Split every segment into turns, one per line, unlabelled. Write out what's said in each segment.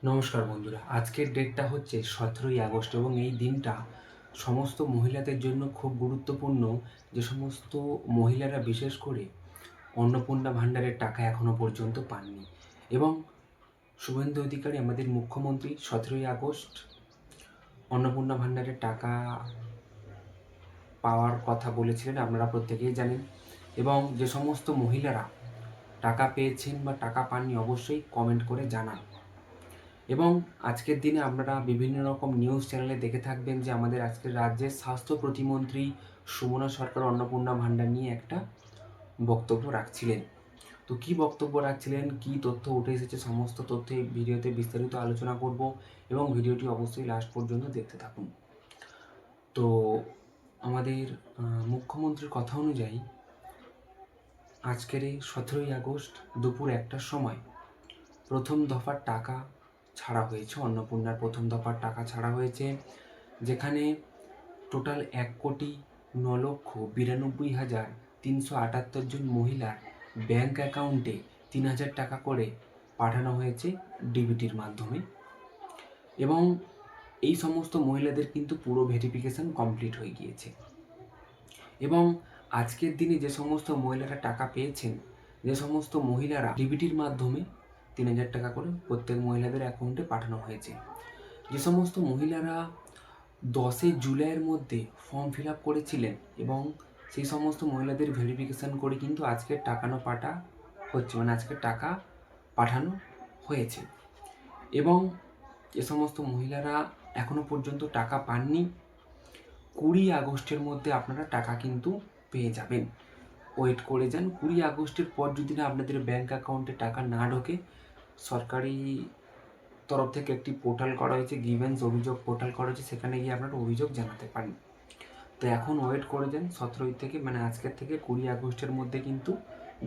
নমস্কার বন্ধুরা, আজকের ডেটটা হচ্ছে 17ই আগস্ট এবং এই দিনটা সমস্ত মহিলাদের জন্য খুব গুরুত্বপূর্ণ। যে সমস্ত মহিলারা বিশেষ করে অন্নপূর্ণা ভাণ্ডারের টাকা এখনও পর্যন্ত পাননি এবং শুভেন্দু অধিকারী আমাদের মুখ্যমন্ত্রী 17ই আগস্ট অন্নপূর্ণা ভাণ্ডারের টাকা পাওয়ার কথা বলেছিলেন, আপনারা প্রত্যেকেই জানেন। এবং যে সমস্ত মহিলারা টাকা পেয়েছেন বা টাকা পাননি অবশ্যই কমেন্ট করে জানান। এবং আজকের দিনে আপনারা বিভিন্ন রকম নিউজ চ্যানেলে দেখে থাকবেন যে আমাদের আজকের রাজ্যের স্বাস্থ্য প্রতিমন্ত্রী সুমনা সরকার অন্নপূর্ণা ভাণ্ডার নিয়ে একটা বক্তব্য রাখছিলেন। তো কী বক্তব্য রাখছিলেন, কী তথ্য উঠে এসেছে, সমস্ত তথ্য এই ভিডিওতে বিস্তারিত আলোচনা করব এবং ভিডিওটি অবশ্যই লাস্ট পর্যন্ত দেখতে থাকুন। তো আমাদের মুখ্যমন্ত্রীর কথা অনুযায়ী আজকের এই 17ই আগস্ট দুপুর 1টার সময় প্রথম দফার টাকা ছাড়া হয়েছে। অন্নপূর্ণার প্রথম দফার টাকা ছাড়া হয়েছে, যেখানে টোটাল 1,92,92,378 জন মহিলার ব্যাংক অ্যাকাউন্টে 3,000 টাকা করে পাঠানো হয়েছে ডিবিটির মাধ্যমে। এবং এই সমস্ত মহিলাদের কিন্তু পুরো ভেরিফিকেশন কমপ্লিট হয়ে গিয়েছে। এবং আজকের দিনে যে সমস্ত মহিলারা টাকা পেয়েছেন, যে সমস্ত মহিলারা ডিবিটির মাধ্যমে 3,000 টাকা করে প্রত্যেক মহিলাদের অ্যাকাউন্টে পাঠানো হয়েছে, যে সমস্ত মহিলারা 10 জুলাইয়ের মধ্যে ফর্ম ফিল আপ করেছিলেন এবং সেই সমস্ত মহিলাদের ভেরিফিকেশান করে কিন্তু আজকের টাকানো পাঠা হচ্ছে, মানে আজকের টাকা পাঠানো হয়েছে। এবং যে সমস্ত মহিলারা এখনও পর্যন্ত টাকা পাননি, 20 আগস্টের মধ্যে আপনারা টাকা কিন্তু পেয়ে যাবেন। ওয়েট করে যান। 20 আগস্টের পর যদি না আপনাদের ব্যাঙ্ক অ্যাকাউন্টে টাকা না ঢোকে, সরকারি তরফ থেকে একটি পোর্টাল করা হয়েছে, গ্রিভেন্স অভিযোগ পোর্টাল করা হয়েছে, সেখানে গিয়ে আপনারা অভিযোগ জানাতে পারেন। তো এখন ওয়েট করে যান 17 থেকে, মানে আজকের থেকে 20 আগস্টের মধ্যে কিন্তু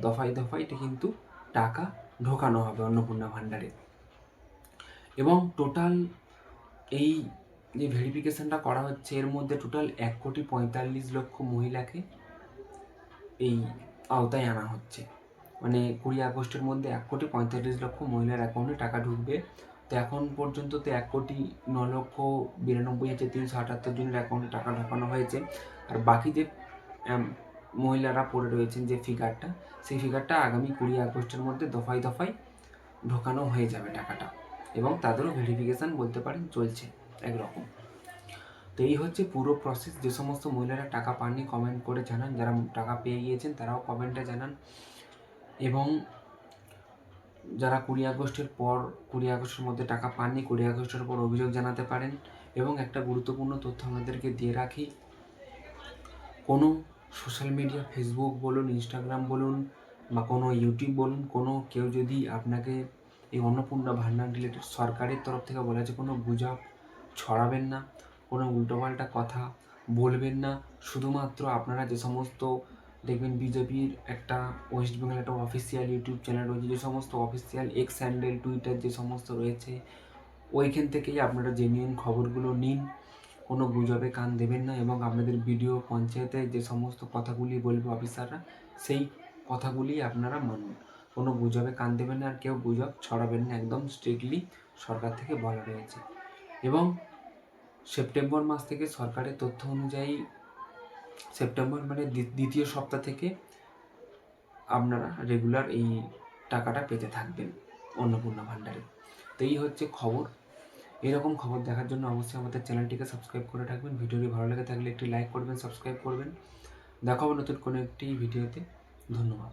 দফায় দফায় কিন্তু টাকা ঢোকানো হবে অন্নপূর্ণা ভাণ্ডারে। এবং টোটাল এই যে ভেরিফিকেশানটা করা হচ্ছে, এর মধ্যে টোটাল 1,45,00,000 মহিলাকে এই আওতায় আনা হচ্ছে। মানে 20 আগস্টের মধ্যে 1,45,00,000 মহিলার অ্যাকাউন্টে টাকা ঢুকবে। তো এখন পর্যন্ত তো 1,09,92,378 জনের অ্যাকাউন্টে টাকা ঢোকানো হয়েছে। আর বাকি যে মহিলারা পড়ে রয়েছেন যে ফিগারটা, সেই ফিগারটা আগামী 20 আগস্টের মধ্যে দফায় দফায় ঢোকানো হয়ে যাবে টাকাটা। এবং তাদেরও ভেরিফিকেশান বলতে পারেন চলছে একরকম। তো এই হচ্ছে পুরো প্রসেস। যে সমস্ত মহিলারা টাকা পাননি কমেন্ট করে জানান, যারা টাকা পেয়ে গিয়েছেন তারাও কমেন্টে জানান। এবং যারা 20 আগস্টের মধ্যে টাকা পাননি, 20 আগস্টের পর অভিযোগ জানাতে পারেন। এবং একটা গুরুত্বপূর্ণ তথ্য আপনাদেরকে দিয়ে রাখি, কোনো সোশ্যাল মিডিয়া, ফেসবুক বলুন, ইনস্টাগ্রাম বলুন বা কোনো ইউটিউব বলুন, কোনো কেউ যদি আপনাকে এই অন্নপূর্ণা ভাণ্ডার রিলেটেড সরকারের তরফ থেকে বলা আছে, কোনো গুজব ছড়াবেন না, কোনো উল্টোপাল্টা কথা বলবেন না। শুধুমাত্র আপনারা যে সমস্ত দেখবেন বিজেপির একটা ওয়েস্ট বেঙ্গল একটা অফিসিয়াল ইউটিউব চ্যানেল রয়েছে, যে সমস্ত অফিসিয়াল এক্স হ্যান্ডেল, টুইটার যে সমস্ত রয়েছে, ওইখান থেকেই আপনারা জেনুইন খবরগুলো নিন। কোনো গুজবে কান দেবেন না। এবং আপনাদের ভিডিও পঞ্চায়েতে যে সমস্ত কথাগুলি বলবে অফিসাররা, সেই কথাগুলি আপনারা মানুন। কোনো গুজবে কান দেবেন না, আর কেউ গুজব ছড়াবেন না, একদম স্ট্রিক্টলি সরকার থেকে বলা রয়েছে। এবং সেপ্টেম্বর মাস থেকে সরকারের তথ্য অনুযায়ী সেপ্টেম্বর মানে দ্বিতীয় সপ্তাহ থেকে আপনারা রেগুলার এই টাকাটা পেতে থাকবেন অন্নপূর্ণা ভাণ্ডারে। তো এই হচ্ছে খবর। এরকম খবর দেখার জন্য অবশ্যই আমাদের চ্যানেলটিকে সাবস্ক্রাইব করে রাখবেন। ভিডিওটি ভালো লেগে থাকলে একটি লাইক করবেন, সাবস্ক্রাইব করবেন। দেখা হবে নতুন কোনো একটি ভিডিওতে। ধন্যবাদ।